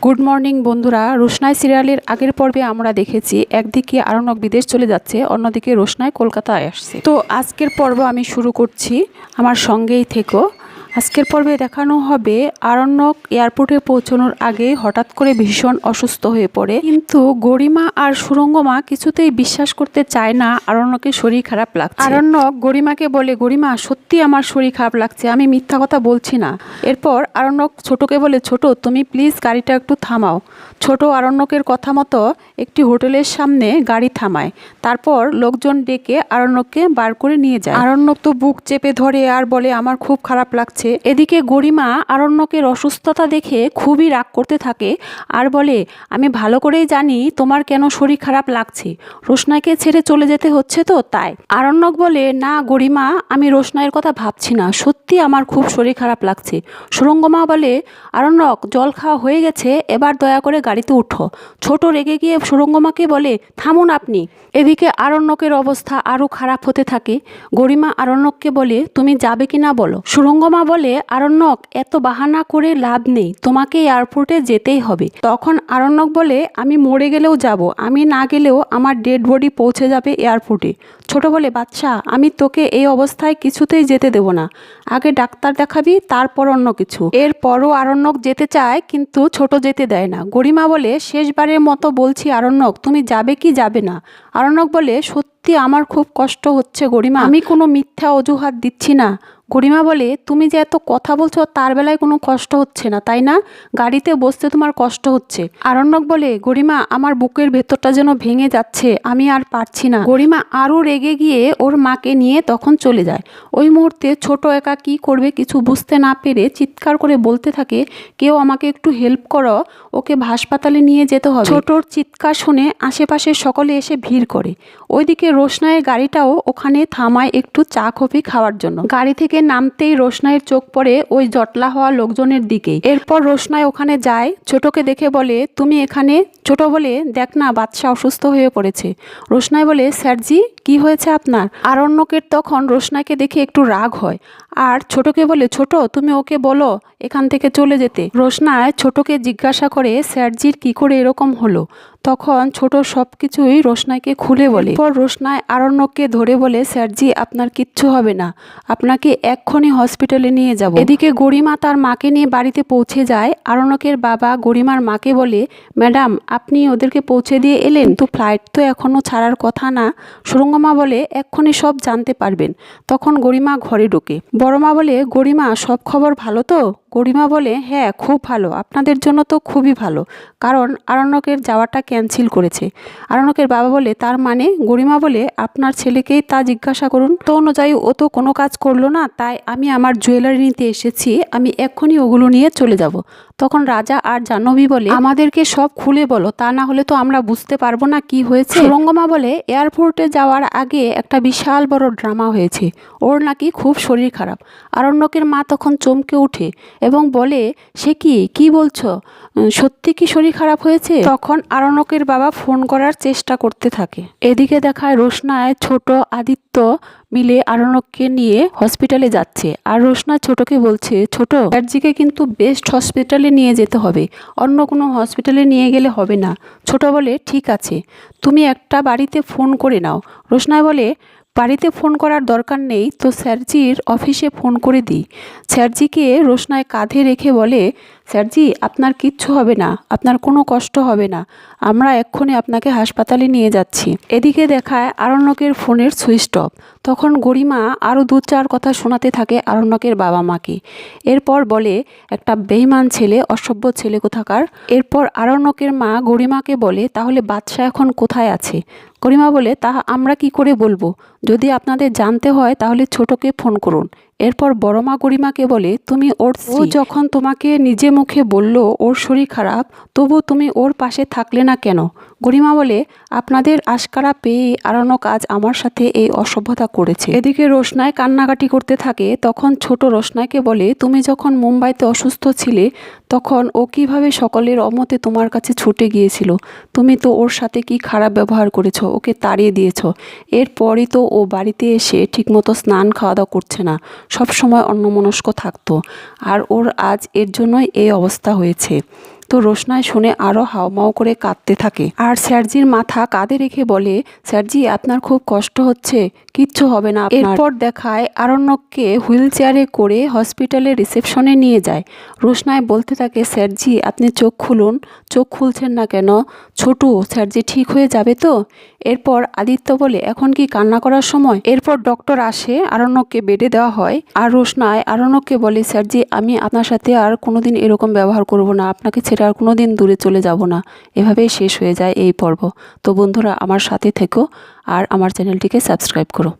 Good morning বন্ধুরা। রোশনাই সিরিয়ালের আগের পর্বে আমরা দেখেছি একদিকে আরণ্যক বিদেশ চলে যাচ্ছে, অন্যদিকে রোশনাই কলকাতায় আসছে। তো আজকের পর্ব আমি শুরু করছি, আমার সঙ্গেই থেকো। আজকের পর্বে দেখানো হবে আরণ্যক এয়ারপোর্টে পৌঁছানোর আগে হঠাৎ করে ভীষণ অসুস্থ হয়ে পড়ে, কিন্তু গরিমা আর সুরঙ্গমা কিছুতেই বিশ্বাস করতে চায় না আরণ্যকের শরীর খারাপ লাগছে। আরণ্যক গরিমাকে বলে, গরিমা সত্যি আমার শরীর খারাপ লাগছে, আমি মিথ্যা কথা বলছি না। এরপর আরণ্যক ছোটকে বলে, ছোট তুমি প্লিজ গাড়িটা একটু থামাও। ছোট আরণ্যকের কথা মতো একটি হোটেলের সামনে গাড়ি থামায়, তারপর লোকজন ডেকে আরণ্যককে বার করে নিয়ে যায়। আরণ্যক তো বুক চেপে ধরে আর বলে, আমার খুব খারাপ লাগছে। এদিকে গরিমা আরণ্যকের অসুস্থতা দেখে খুবই রাগ করতে থাকে আর বলে, আমি ভালো করেই জানি তোমার কেন শরীর খারাপ লাগছে, রোশনাইকে ছেড়ে চলে যেতে হচ্ছে তো তাই। আরণ্যক বলে, না গরিমা, আমি রোশনাইয়ের কথা ভাবছি না, সত্যি আমার খুব শরীর খারাপ লাগছে। সুরঙ্গমা বলে, আরণ্যক জল খাওয়া হয়ে গেছে, এবার দয়া করে গাড়িতে উঠো। ছোট রেগে গিয়ে সুরঙ্গমাকে বলে, থামুন আপনি। এদিকে আরণ্যকের অবস্থা আরও খারাপ হতে থাকে। গরিমা আরণ্যককে বলে, তুমি যাবে কি না বলো। সুরঙ্গমা বলে, আরণ্যক এত বাহানা করে লাভ নেই, তোমাকে এয়ারপোর্টে যেতেই হবে। তখন আরণ্যক বলে, আমি মরে গেলেও যাব, আমি না গেলেও আমার ডেড বডি পৌঁছে যাবে এয়ারপোর্টে। ছোট বলে, বাচ্চা আমি তোকে এই অবস্থায় কিছুতেই যেতে দেব না, আগে ডাক্তার দেখাবি তারপর অন্য কিছু। এরপরও আরণ্যক যেতে চায়, কিন্তু ছোট যেতে দেয় না। গরিমা বলে, শেষবারের মতো বলছি আরণ্যক, তুমি যাবে কি যাবে না। আরণ্যক বলে, সত্যি আমার খুব কষ্ট হচ্ছে গরিমা, আমি কোনো মিথ্যা অজুহাত দিচ্ছি না। গরিমা বলে, তুমি যে এত কথা বলছো তার বেলায় কোনো কষ্ট হচ্ছে না তাই না, গাড়িতে বসতে তোমার কষ্ট হচ্ছে। আরণ্যক বলে, গরিমা আমার বুকের ভেতরটা যেন ভেঙে যাচ্ছে, আমি আর পারছি না। গরিমা আরও রেগে গিয়ে ওর মাকে নিয়ে তখন চলে যায়। ওই মুহূর্তে ছোট একা কি করবে কিছু বুঝতে না পেরে চিৎকার করে বলতে থাকে, কেউ আমাকে একটু হেল্প করো, ওকে হাসপাতালে নিয়ে যেতে হবে। ছোটর চিৎকার শুনে আশেপাশের সকলে এসে ভিড় করে। ওইদিকে রোশনাইয়ের গাড়িটাও ওখানে থামায় একটু চা কফি খাওয়ার জন্য। গাড়ি থেকে নামতেই রোশনাইয়ের চোখ পড়ে ওই জটলা হওয়া লোকজনের দিকেই। এরপর রোশনাই ওখানে যায়, ছোটকে দেখে বলে, তুমি এখানে। ছোট বলে, দেখ না বাদশা অসুস্থ হয়ে পড়েছে। রোশনাই বলে, স্যারজি কি হয়েছে আপনার। আরণ্যকের তখন রোশনাইকে দেখে একটু রাগ হয় আর ছোটকে বলে, ছোট তুমি ওকে বলো এখান থেকে চলে যেতে। রোশনাই ছোটকে জিজ্ঞাসা করে, স্যারজির কি করে এরকম হলো। তখন ছোট সব কিছুই রোশনাইকে খুলে বলে। এরপর রোশনাই আরণ্যককে ধরে বলে, স্যারজি আপনার কিচ্ছু হবে না, আপনাকে এক্ষুনি হসপিটালে নিয়ে যাব। এদিকে গরিমা তার মাকে নিয়ে বাড়িতে পৌঁছে যায়। আরণ্যকের বাবা গরিমার মাকে বলে, ম্যাডাম আপনি ওদেরকে পৌঁছে দিয়ে এলেন, তো ফ্লাইট তো এখনও ছাড়ার কথা না। সুরঙ্গমা বলে, এক্ষুনি সব জানতে পারবেন। তখন গরিমা ঘরে ঢোকে। বড়মা বলে, গরিমা সব খবর ভালো তো। গরিমা বলে, হ্যাঁ খুব ভালো, আপনাদের জন্য তো খুবই ভালো, কারণ আরণ্যকের যাওয়াটা ক্যান্সেল করেছে। আরণ্যকের বাবা বলে, তার মানে। গরিমা বলে, আপনার ছেলেকেই তা জিজ্ঞাসা করুন, তো অনুযায়ী ও তো কোনো কাজ করলো না, তাই আমি আমার জুয়েলারি নিতে এসেছি, আমি এক্ষুনি ওগুলো নিয়ে চলে যাব। তখন রাজা আর জাহ্নবী বলে, আমাদেরকে সব খুলে বলো, তা না হলে তো আমরা বুঝতে পারবো না কি হয়েছে। সুরঙ্গমা বলে, এয়ারপোর্টে যাওয়ার আগে একটা বিশাল বড় ড্রামা হয়েছে, ওর নাকি খুব শরীর খারাপ। আরণ্যকের মা তখন চমকে ওঠে এবং বলে, সে কি বলছো, সত্যি কি শরীর খারাপ হয়েছে। তখন আরণ্যকের বাবা ফোন করার চেষ্টা করতে থাকে। এদিকে দেখায় রোশনাই ছোট আদিত্য মিলে আরণ্যককে নিয়ে হসপিটালে যাচ্ছে, আর রোশনা ছোটকে বলছে, ছোট স্যারজিকে কিন্তু বেস্ট হসপিটালে নিয়ে যেতে হবে, অন্য কোনো হসপিটালে নিয়ে গেলে হবে না। ছোট বলে, ঠিক আছে, তুমি একটা বাড়িতে ফোন করে নাও। রোশনাই বলে, বাড়িতে ফোন করার দরকার নেই, তো স্যারজির অফিসে ফোন করে দিই। স্যারজিকে রোশনাই কাঁধে রেখে বলে, স্যারজি আপনার কিচ্ছু হবে না, আপনার কোনো কষ্ট হবে না, আমরা এক্ষুনি আপনাকে হাসপাতালে নিয়ে যাচ্ছি। এদিকে দেখায় আরণ্যকের ফোনের সুইচ অফ। তখন গরিমা আরও দু চার কথা শোনাতে থাকে আরণ্যকের বাবা মাকে। এরপর বলে, একটা বেঈমান ছেলে, অসভ্য ছেলে কোথাকার। এরপর আরণ্যকের মা গরিমাকে বলে, তাহলে বাদশা এখন কোথায় আছে। গরিমা বলে, তা আমরা কি করে বলবো, যদি আপনাদের জানতে হয় তাহলে ছোটকে ফোন করুন। এরপর বড়মা গরিমাকে বলে, তুমি ও যখন তোমাকে নিজে মুখে বলল ওর শরীর খারাপ, তবু তুমি ওর পাশে থাকলে না কেন। গরিমা বলে, আপনাদের আশকারা পেয়ে আরণ্যক আজ আমার সাথে এই অসভ্যতা করেছে। এদিকে রোশনাই কান্নাকাটি করতে থাকে। তখন ছোট রোশনাইকে বলে, তুমি যখন মুম্বাইতে অসুস্থ ছিলে তখন ও কিভাবে সকলের অমতে তোমার কাছে ছুটে গিয়েছিল, তুমি তো ওর সাথে কি খারাপ ব্যবহার করেছো, ওকে তাড়িয়ে দিয়েছ। এরপরই তো ও বাড়িতে এসে ঠিকমতো স্নান খাওয়া দাওয়া করছে না, সব সময় অন্যমনস্ক থাকতো, আর ওর আজ এর জন্যই এই অবস্থা হয়েছে। তো রোশনাই শুনে আরও হাউমাউ করে কাঁদতে থাকে। আর স্যারজির মাথা কাঁধে রেখে বলে, স্যারজি আপনার খুব কষ্ট হচ্ছে, কিচ্ছু হবে না। এরপর দেখায় আরণ্যককে হুইল চেয়ারে করে হসপিটালের রিসেপশনে নিয়ে যায়। রোশনাই বলতে থাকে, স্যারজি আপনি চোখ খুলুন, চোখ খুলছেন না কেন? ছোটু, স্যারজি ঠিক হয়ে যাবে তো? এরপর আদিত্য বলে, এখন কি কান্না করার সময়? এরপর ডক্টর আসে, আরণ্যককে বেডে দেওয়া হয়। আর রোশনাই আরণ্যককে বলে, স্যারজি আমি আপনার সাথে আর কোনোদিন এরকম ব্যবহার করব না, আপনাকে ছেড়ে আর কোনোদিন দূরে চলে যাব না। এভাবেই শেষ হয়ে যায় এই পর্ব। তো বন্ধুরা আমার সাথে থেকো আর আমার চ্যানেলটিকে সাবস্ক্রাইব করো।